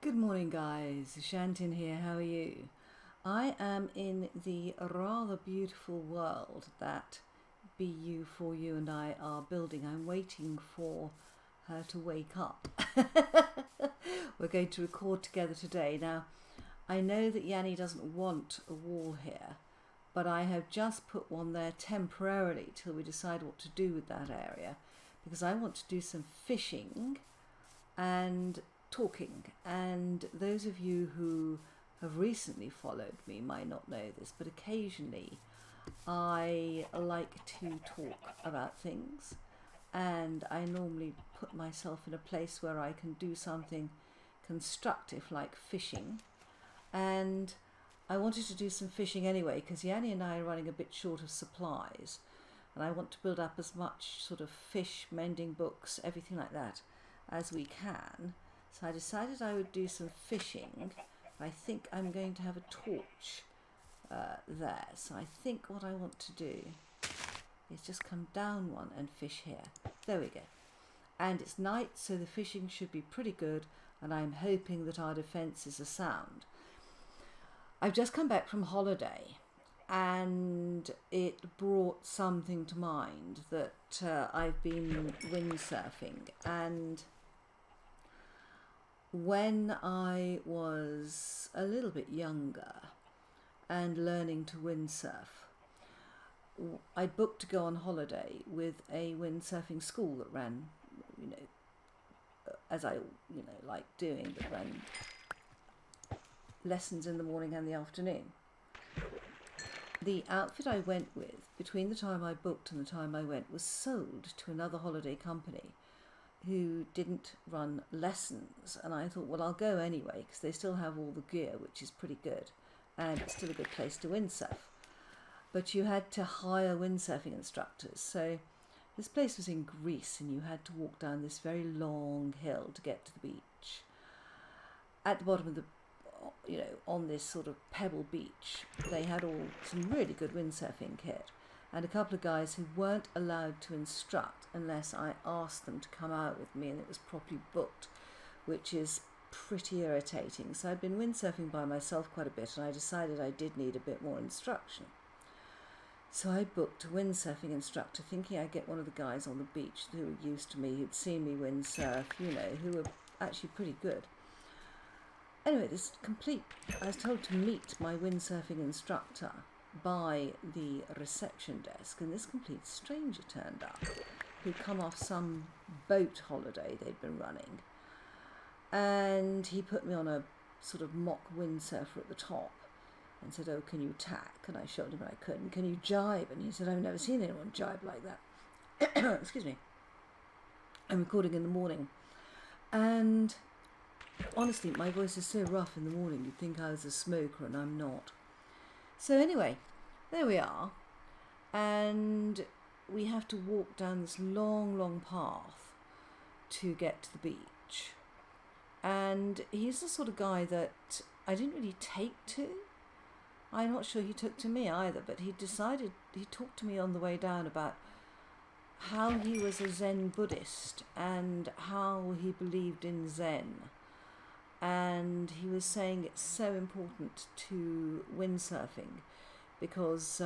Good morning, guys. Ashantin here. How are you? I am in the rather beautiful world that BU for you and I are building. I'm waiting for her to wake up. We're going to record together today. Now, I know that Yanni doesn't want a wall here, but I have just put one there temporarily till we decide what to do with that area, because I want to do some fishing and talking. And those of you who have recently followed me might not know this, but occasionally I like to talk about things, and I normally put myself in a place where I can do something constructive like fishing. And I wanted to do some fishing anyway because Yanni and I are running a bit short of supplies, and I want to build up as much sort of fish mending books, everything like that, as we can. So I decided I would do some fishing. I think I'm going to have a torch there. So I think what I want to do is just come down one and fish here. There we go. And it's night, so the fishing should be pretty good, and I'm hoping that our defences are sound. I've just come back from holiday, and it brought something to mind that I've been windsurfing. And when I was a little bit younger and learning to windsurf, I booked to go on holiday with a windsurfing school that ran, as I, like doing, that ran lessons in the morning and the afternoon. The outfit I went with, between the time I booked and the time I went, was sold to another holiday company who didn't run lessons, and I thought, well, I'll go anyway because they still have all the gear, which is pretty good, and it's still a good place to windsurf. But you had to hire windsurfing instructors. So this place was in Greece, and you had to walk down this very long hill to get to the beach. At the bottom of the, on this sort of pebble beach, they had some really good windsurfing kit, and a couple of guys who weren't allowed to instruct unless I asked them to come out with me and it was properly booked, which is pretty irritating. So I'd been windsurfing by myself quite a bit, and I decided I did need a bit more instruction. So I booked a windsurfing instructor, thinking I'd get one of the guys on the beach who were used to me, who'd seen me windsurf, who were actually pretty good. Anyway, I was told to meet my windsurfing instructor by the reception desk, and this complete stranger turned up who'd come off some boat holiday they'd been running, and he put me on a sort of mock windsurfer at the top and said, "Oh, can you tack?" And I showed him I could. "And can you jibe?" And he said, "I've never seen anyone jibe like that." Excuse me. I'm recording in the morning, and honestly, my voice is so rough in the morning you'd think I was a smoker, and I'm not. So anyway, there we are, and we have to walk down this long, long path to get to the beach. And he's the sort of guy that I didn't really take to. I'm not sure he took to me either, but he talked to me on the way down about how he was a Zen Buddhist and how he believed in Zen. And he was saying it's so important to windsurfing because,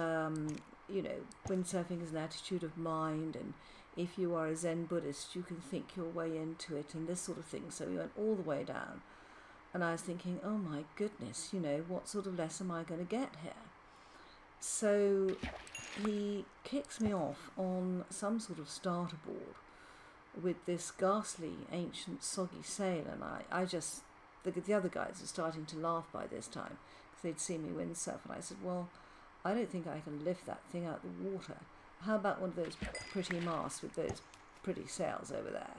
windsurfing is an attitude of mind, and if you are a Zen Buddhist, you can think your way into it and this sort of thing. So we went all the way down, and I was thinking, oh my goodness, what sort of lesson am I going to get here? So he kicks me off on some sort of starter board with this ghastly, ancient, soggy sail, and the other guys are starting to laugh by this time because they'd seen me windsurf, and I said, well, I don't think I can lift that thing out of the water. How about one of those pretty masts with those pretty sails over there?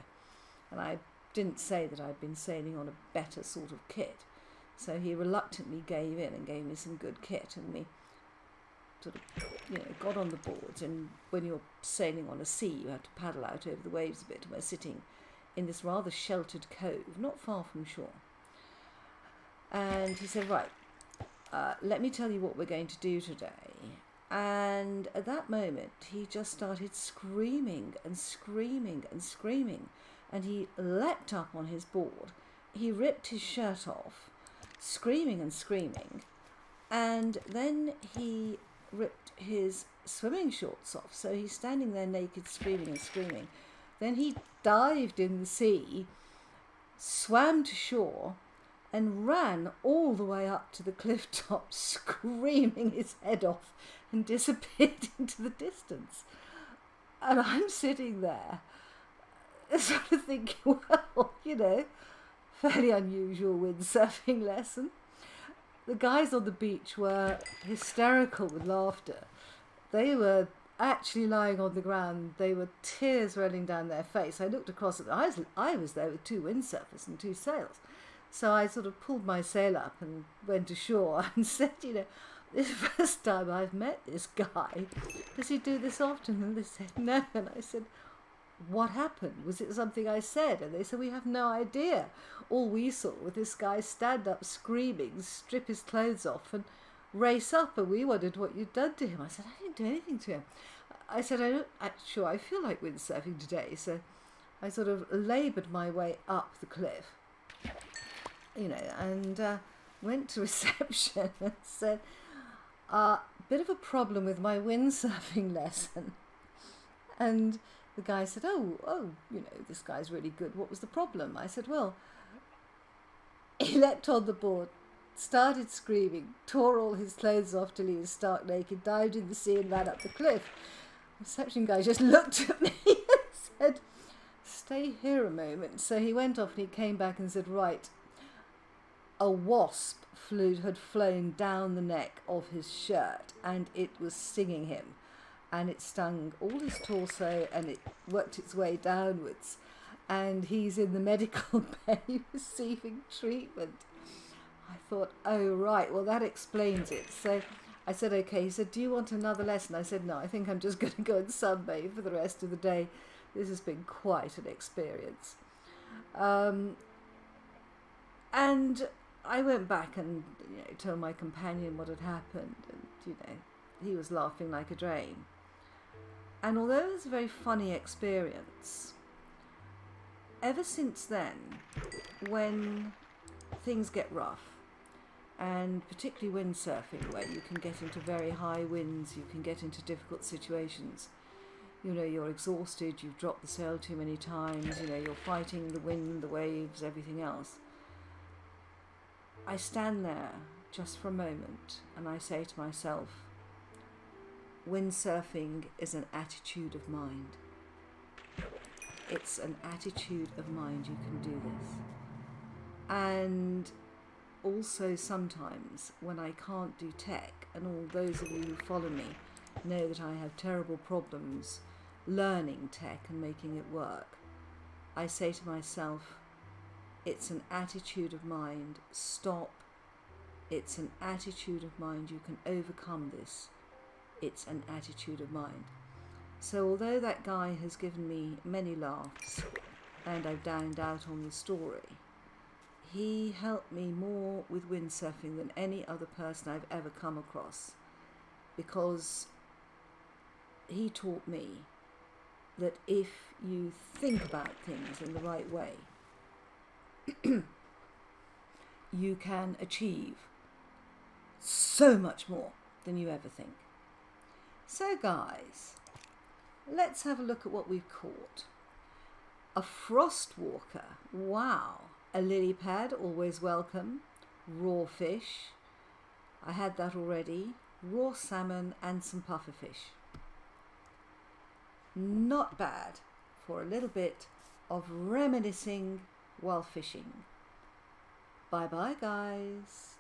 And I didn't say that I'd been sailing on a better sort of kit, so he reluctantly gave in and gave me some good kit, and we sort of, got on the boards. And when you're sailing on a sea, you have to paddle out over the waves a bit, and we're sitting in this rather sheltered cove, not far from shore. And he said, right, let me tell you what we're going to do today. And at that moment, he just started screaming and screaming and screaming. And he leapt up on his board he ripped his shirt off, screaming and screaming, and then he ripped his swimming shorts off. So he's standing there naked, screaming and screaming. Then he dived in the sea, swam to shore, and ran all the way up to the cliff top, screaming his head off, and disappeared into the distance. And I'm sitting there, sort of thinking, well, fairly unusual windsurfing lesson. The guys on the beach were hysterical with laughter. They were actually lying on the ground. They were tears rolling down their face. I looked across at them. I was there with 2 windsurfers and 2 sails. So I sort of pulled my sail up and went ashore and said, this is the first time I've met this guy. Does he do this often? And they said, no. And I said, what happened? Was it something I said? And they said, we have no idea. All we saw was this guy stand up screaming, strip his clothes off and race up, and we wondered what you'd done to him. I said, I didn't do anything to him. I said, I feel like windsurfing today. So I sort of laboured my way up the cliff, and went to reception and said, bit of a problem with my windsurfing lesson. And the guy said, oh, this guy's really good. What was the problem? I said, well, he leapt on the board, started screaming, tore all his clothes off till he was stark naked, dived in the sea and ran up the cliff. The reception guy just looked at me and said, stay here a moment. So he went off and he came back and said, right, a wasp had flown down the neck of his shirt and it was stinging him. And it stung all his torso and it worked its way downwards. And he's in the medical bay receiving treatment. I thought, oh, right, well, that explains it. So I said, okay. He said, do you want another lesson? I said, no, I think I'm just going to go and sunbathe for the rest of the day. This has been quite an experience. And I went back and told my companion what had happened. And, he was laughing like a drain. And although it was a very funny experience, ever since then, when things get rough, and particularly windsurfing, where you can get into very high winds, you can get into difficult situations, you're exhausted, you've dropped the sail too many times, you're fighting the wind, the waves, everything else. I stand there just for a moment and I say to myself, windsurfing is an attitude of mind. It's an attitude of mind. You can do this. And also sometimes when I can't do tech, and all those of you who follow me know that I have terrible problems learning tech and making it work, I say to myself, it's an attitude of mind. Stop. It's an attitude of mind. You can overcome this. It's an attitude of mind. So although that guy has given me many laughs and I've downed out on the story, he helped me more with windsurfing than any other person I've ever come across, because he taught me that if you think about things in the right way, you can achieve so much more than you ever think. So guys, let's have a look at what we've caught. A frost walker, wow. A lily pad, always welcome. Raw fish, I had that already. Raw salmon and some pufferfish. Not bad for a little bit of reminiscing while fishing. Bye bye guys.